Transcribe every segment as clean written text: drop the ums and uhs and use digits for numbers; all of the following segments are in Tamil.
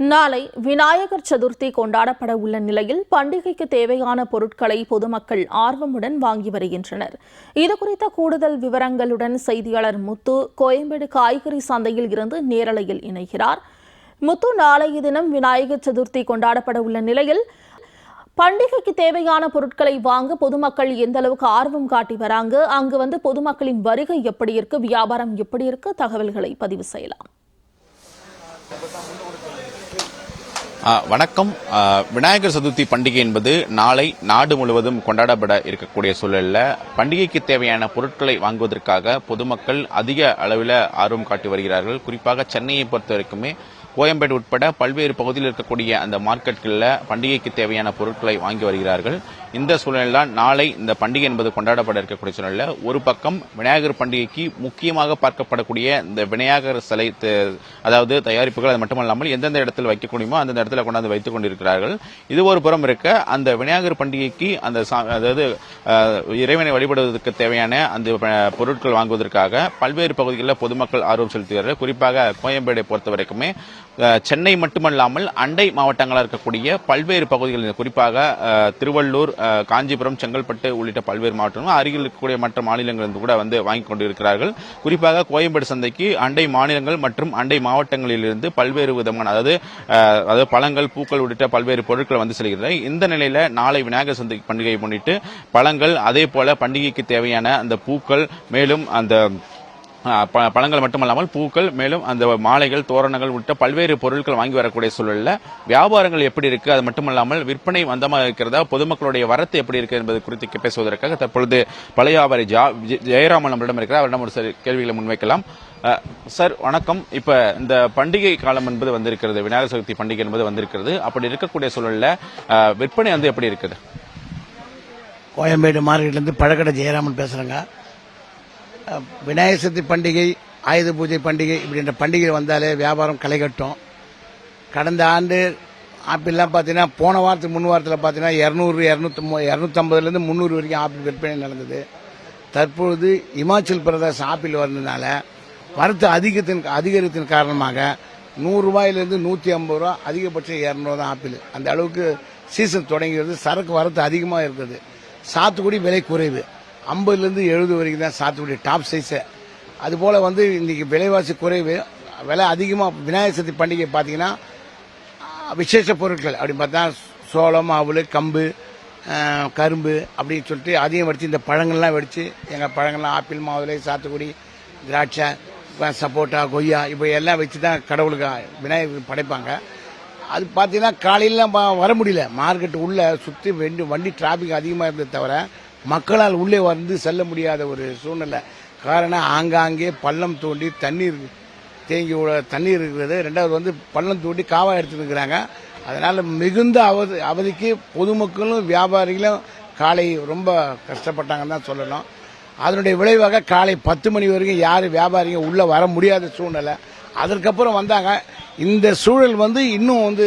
நாளை விநாயகர் சதுர்த்தி கொண்டாடப்பட உள்ள நிலையில் பண்டிகைக்கு தேவையான பொருட்களை பொதுமக்கள் ஆர்வமுடன் வாங்கி வருகின்றனர். இதுகுறித்த கூடுதல் விவரங்களுடன் செய்தியாளர் முத்து கோயம்பேடு காய்கறி சந்தையில் இருந்து நேரலையில் இணைகிறார். முத்து, நாளைய தினம் விநாயகர் சதுர்த்தி கொண்டாடப்பட உள்ள நிலையில் பண்டிகைக்கு தேவையான பொருட்களை வாங்க பொதுமக்கள் எந்த அளவுக்கு ஆர்வம் காட்டி வராங்க, அங்கு பொதுமக்களின் வருகை எப்படி இருக்கு, வியாபாரம் எப்படி இருக்கு, தகவல்களை பதிவு செய்யலாம். வணக்கம். விநாயகர் சதுர்த்தி பண்டிகை என்பது நாளை நாடு முழுவதும் கொண்டாடப்பட இருக்கக்கூடிய சூழலில் பண்டிகைக்கு தேவையான பொருட்களை வாங்குவதற்காக பொதுமக்கள் அதிக அளவில் ஆர்வம் காட்டி வருகிறார்கள். குறிப்பாக சென்னையை பொறுத்த வரைக்குமே கோயம்பேடு உட்பட பல்வேறு பகுதியில் இருக்கக்கூடிய அந்த மார்க்கெட்களில் பண்டிகைக்கு தேவையான பொருட்களை வாங்கி வருகிறார்கள். இந்த சூழலில் தான் நாளை இந்த பண்டிகை என்பது கொண்டாடப்பட இருக்கக்கூடிய சூழலில் ஒரு பக்கம் விநாயகர் பண்டிகைக்கு முக்கியமாக பார்க்கப்படக்கூடிய இந்த விநாயகர் சிலை அதாவது தயாரிப்புகள் அது மட்டுமல்லாமல் எந்தெந்த இடத்தில் வைக்க முடியுமோ அந்த இடத்துல கொண்டாந்து வைத்துக் கொண்டிருக்கிறார்கள். இது ஒரு புறம் இருக்க அந்த விநாயகர் பண்டிகைக்கு அந்த அதாவது இறைவனை வழிபடுவதற்கு தேவையான அந்த பொருட்கள் வாங்குவதற்காக பல்வேறு பகுதிகளில் பொதுமக்கள் ஆர்வம் செலுத்துகிறார்கள். குறிப்பாக கோயம்பேடை பொறுத்த வரைக்குமே சென்னை மட்டுமல்லாமல் அண்டை மாவட்டங்களாக இருக்கக்கூடிய பல்வேறு பகுதிகளில் குறிப்பாக திருவள்ளூர், காஞ்சிபுரம், செங்கல்பட்டு உள்ளிட்ட பல்வேறு மாவட்டங்களும் அருகில் இருக்கக்கூடிய மற்ற மாநிலங்களிலிருந்து கூட வாங்கிக் கொண்டிருக்கிறார்கள். குறிப்பாக கோயம்பேடு சந்தைக்கு அண்டை மாநிலங்கள் மற்றும் அண்டை மாவட்டங்களிலிருந்து பல்வேறு விதமான அதாவது பழங்கள், பூக்கள் உள்ளிட்ட பல்வேறு பொருட்கள் செல்கிறது. இந்த நிலையில நாளை விநாயகர் சதுர்த்தி பண்டிகையை முன்னிட்டு பழங்கள், அதே போல பண்டிகைக்கு தேவையான அந்த பூக்கள், மேலும் அந்த பழங்கள் மட்டுமல்லாமல் பூக்கள், மேலும் அந்த மாலைகள், தோரணங்கள் உள்ளிட்ட பல்வேறு பொருட்கள் வாங்கி வரக்கூடிய சூழலில் வியாபாரங்கள் எப்படி இருக்கு, அது மட்டுமல்லாமல் விற்பனை மந்தமாக இருக்கிறதா, பொதுமக்களுடைய வரத்து எப்படி இருக்கு என்பது குறித்து பேசுவதற்காக தற்பொழுது பழைய வியாபாரி ஜெயராமன் நம்மளிடம் இருக்கிறார். அவரிடம் ஒரு சில கேள்விகளை முன்வைக்கலாம். சார் வணக்கம். இப்ப இந்த பண்டிகை காலம் என்பது வந்திருக்கிறது, விநாயகர் சதுர்த்தி பண்டிகை என்பது வந்திருக்கிறது. அப்படி இருக்கக்கூடிய சூழலில் விற்பனை எப்படி இருக்குது? கோயம்பேடு மார்க்கெட்ல இருந்து பழக்கடை ஜெயராமன் பேசுறேங்க. விநாயகர் சதுர்த்தி பண்டிகை, ஆயுத பூஜை பண்டிகை இப்படின்ற பண்டிகை வந்தாலே வியாபாரம் களை கட்டும். கடந்த ஆண்டு ஆப்பிள்லாம் பார்த்தீங்கன்னா போன வாரத்துக்கு முன் வாரத்தில் பார்த்தீங்கன்னா 250 300 வரைக்கும் ஆப்பிள் விற்பனை நடந்தது. தற்பொழுது இமாச்சல் பிரதேச ஆப்பிள் வந்ததுனால வரத்து அதிகரித்தின் காரணமாக 100 ரூபாயிலிருந்து 150 ரூபா, அதிகபட்சம் 200 தான் ஆப்பிள். அந்த அளவுக்கு சீசன் தொடங்கிறது. சரக்கு வரத்து அதிகமாக இருக்குது. சாத்துக்குடி விலை குறைவு, 50லேருந்து 70 வரைக்கும் தான் சாத்துக்குடி டாப் சைஸு. அதுபோல் இன்னைக்கு விலைவாசி குறைவு, விலை அதிகமாக. விநாயகர் சதுர்த்தி பண்டிகை பார்த்தீங்கன்னா விசேஷ பொருட்கள் அப்படின்னு பார்த்தா சோளம், அவல், கம்பு, கரும்பு அப்படின்னு சொல்லிட்டு அதையும் வடித்து இந்த பழங்கள்லாம் வடித்து எங்கள் பழங்கள்லாம் ஆப்பிள், மாதுளை, சாத்துக்குடி, திராட்சை, சப்போட்டா, கொய்யா இப்போ எல்லாம் வச்சு தான் கடவுளுக்கு விநாயகருக்கு படைப்பாங்க. அது பார்த்தீங்கன்னா காலையிலாம் வர முடியல. மார்க்கெட்டு உள்ளே சுற்றி வண்டி டிராஃபிக் அதிகமாக இருந்தது தவிர மக்களால் உள்ளே செல்ல முடியாத ஒரு சூழ்நிலை. காரணம் ஆங்காங்கே பள்ளம் தோண்டி தண்ணீர் தண்ணீர் இருக்கிறது. ரெண்டாவது பள்ளம் தோண்டி காவா எடுத்துருக்கிறாங்க. அதனால மிகுந்த அவதிக்கு பொதுமக்களும் வியாபாரிகளும் காலை ரொம்ப கஷ்டப்பட்டாங்கன்னு தான் சொல்லணும். அதனுடைய விளைவாக காலை 10 மணி வரைக்கும் யாரும் வியாபாரிங்க உள்ள வர முடியாத சூழ்நிலை. அதற்கப்புறம் வந்தாங்க. இந்த சூழல் இன்னும்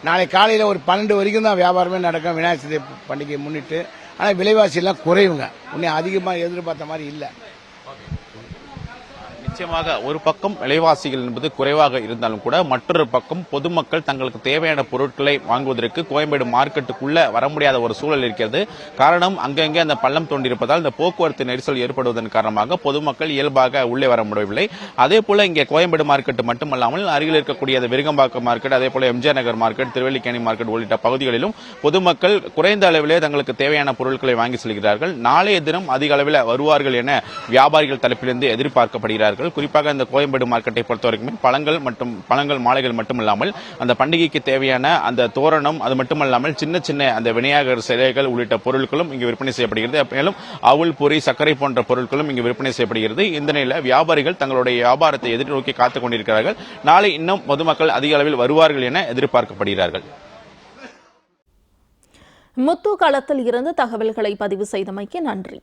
நாளை காலையில் ஒரு 12 வரைக்கும் தான் வியாபாரமே நடக்கும் விநாயகர் சதுர்த்தி பண்டிகையை முன்னிட்டு. ஆனால் விலைவாசி எல்லாம் குறைவுங்க, இன்னும் அதிகமாக எதிர்பார்த்த மாதிரி இல்லை. நிச்சயமாக ஒரு பக்கம் விலைவாசிகள் என்பது குறைவாக இருந்தாலும் கூட மற்றொரு பக்கம் பொதுமக்கள் தங்களுக்கு தேவையான பொருட்களை வாங்குவதற்கு கோயம்பேடு மார்க்கெட்டுக்குள்ள வர முடியாத ஒரு சூழல் இருக்கிறது. காரணம் அங்கங்கே அந்த பள்ளம் தோண்டியிருப்பதால் இந்த போக்குவரத்து நெரிசல் ஏற்படுவதன் காரணமாக பொதுமக்கள் இயல்பாக உள்ளே வர முடியவில்லை. அதே போல இங்கே கோயம்பேடு மார்க்கெட் மட்டுமல்லாமல் அருகில் இருக்கக்கூடிய விருகம்பாக்கம் மார்க்கெட், அதே போல எம்ஜிஆர் நகர் மார்க்கெட், திருவல்லிக்கேணி மார்க்கெட் உள்ளிட்ட பகுதிகளிலும் பொதுமக்கள் குறைந்த அளவிலே தங்களுக்கு தேவையான பொருட்களை வாங்கி செல்கிறார்கள். நாளைய தினம் அதிக அளவில் வருவார்கள் என வியாபாரிகள் தரப்பிலிருந்து எதிர்பார்க்கப்படுகிறார்கள். குறிப்பாக இந்த கோயம்பேடு மார்க்கெட்டை பொறுத்தவரைக்குமே பழங்கள் மாலைகள் மட்டுமல்லாமல் அந்த பண்டிகைக்கு தேவையான அந்த தோரணம், அது மட்டுமல்லாமல் சின்ன சின்ன அந்த விநாயகர் சிலைகள் உள்ளிட்ட பொருட்களும் இங்கு விற்பனை செய்யப்படுகிறது. மேலும் அவல், பொரி, சர்க்கரை போன்ற பொருட்களும் இங்கு விற்பனை செய்யப்படுகிறது. இந்த நிலையில் வியாபாரிகள் தங்களுடைய வியாபாரத்தை எதிர்நோக்கி காத்துக் கொண்டிருக்கிறார்கள். நாளை இன்னும் பொதுமக்கள் அதிக அளவில் வருவார்கள் என எதிர்பார்க்கப்படுகிறார்கள். முத்து களத்தில் இருந்து தகவல்களை பதிவு செய்தமைக்கு நன்றி.